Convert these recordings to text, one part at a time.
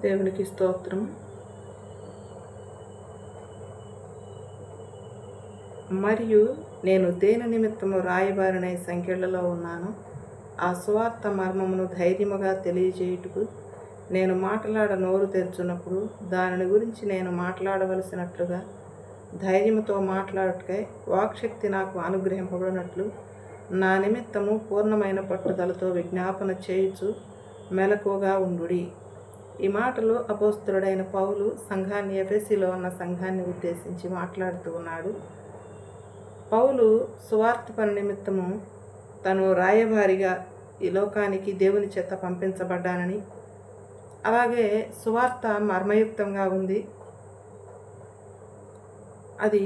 దేవునికి స్తోత్రం. మరియు నేను దేని నిమిత్తము రాయబారినై సంఖ్యలలో ఉన్నాను, ఆ సువార్త మర్మమును ధైర్యముగా తెలియజేయుటకు నేను మాట్లాడ నోరు తెరుచున్నప్పుడు దానిని గురించి నేను మాట్లాడవలసినట్లుగా ధైర్యముతో మాట్లాడుటకై వాక్శక్తి నాకు అనుగ్రహింపబడినట్లు నా నిమిత్తము పూర్ణమైన పట్టుదలతో విజ్ఞాపన చేయుచు మెలకువగా ఉండుడి. ఈ మాటలు అపోస్తలుడైన పౌలు సంఘాన్ని, ఎఫెసీలో ఉన్న సంఘాన్ని ఉద్దేశించి మాట్లాడుతూ ఉన్నాడు. పౌలు సువార్త పని నిమిత్తము తను రాయబారిగా ఈ లోకానికి దేవుని చేత పంపించబడ్డానని, అలాగే సువార్త మర్మయుక్తంగా ఉంది. అది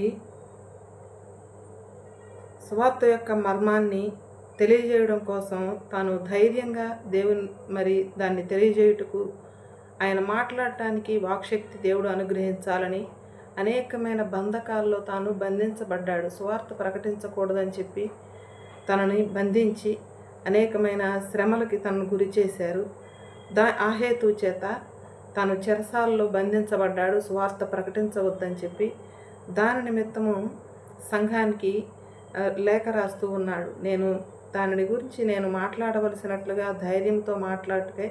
సువార్త యొక్క మర్మాన్ని తెలియజేయడం కోసం తాను ధైర్యంగా దేవుని దాన్ని తెలియజేయుటకు ఆయన మాట్లాడటానికి వాక్శక్తి దేవుడు అనుగ్రహించాలని అనేకమైన బంధకాల్లో తాను బంధించబడ్డాడు. సువార్త ప్రకటించకూడదని చెప్పి తనని బంధించి అనేకమైన శ్రమలకి తనను గురి చేశారు. ఆ హేతు చేత తాను చెరసాలలో బంధించబడ్డాడు, సువార్త ప్రకటించవద్దని చెప్పి. దాని నిమిత్తము సంఘానికి లేఖ రాస్తూ ఉన్నాడు. దానిని గురించి నేను మాట్లాడవలసినట్లుగా ధైర్యంతో మాట్లాడటకై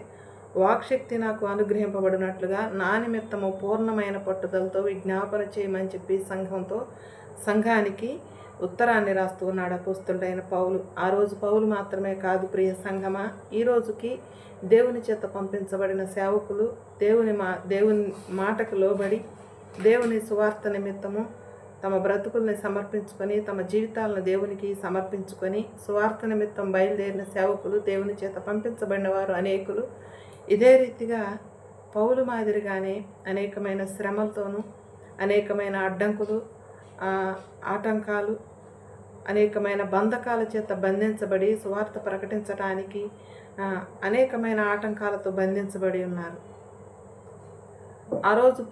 వాక్శక్తి నాకు అనుగ్రహింపబడినట్లుగా నా నిమిత్తము పూర్ణమైన పట్టుదలతో విజ్ఞాపన చేయమని చెప్పి సంఘానికి ఉత్తరాన్ని రాస్తూ ఉన్నాడు అపోస్తలుడైన పౌలు. ఆ రోజు పౌలు మాత్రమే కాదు, ప్రియ సంఘమా, ఈ రోజుకి దేవుని చేత పంపించబడిన సేవకులు దేవుని మాటకు లోబడి దేవుని సువార్త నిమిత్తము తమ బ్రతుకుల్ని సమర్పించుకొని, తమ జీవితాలను దేవునికి సమర్పించుకొని సువార్త నిమిత్తం బయలుదేరిన సేవకులు, దేవుని చేత పంపించబడిన వారు అనేకులు ఇదే రీతిగా పౌలు మాదిరిగానే అనేకమైన శ్రమలతోనూ, అనేకమైన అడ్డంకులు, ఆటంకాలు, అనేకమైన బంధకాల చేత బంధించబడి సువార్త ప్రకటించడానికి అనేకమైన ఆటంకాలతో బంధించబడి ఉన్నారు. ఆ రోజు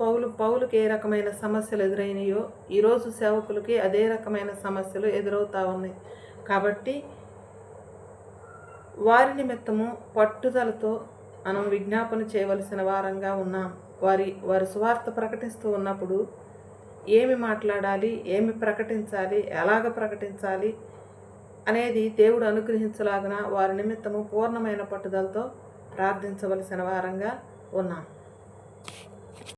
పౌలుకి ఏ రకమైన సమస్యలు ఎదురైనాయో ఈరోజు సేవకులకి అదే రకమైన సమస్యలు ఎదురవుతూ ఉన్నాయి. కాబట్టి వారి నిమిత్తము పట్టుదలతో మనం విజ్ఞాపన చేయవలసిన వారంగా ఉన్నాం. వారి సువార్త ప్రకటిస్తూ ఉన్నప్పుడు ఏమి మాట్లాడాలి, ఏమి ప్రకటించాలి, ఎలాగ ప్రకటించాలి అనేది దేవుడు అనుగ్రహించలాగున వారి నిమిత్తము పూర్ణమైన పట్టుదలతో ప్రార్థించవలసిన వారంగా ఉన్నాం.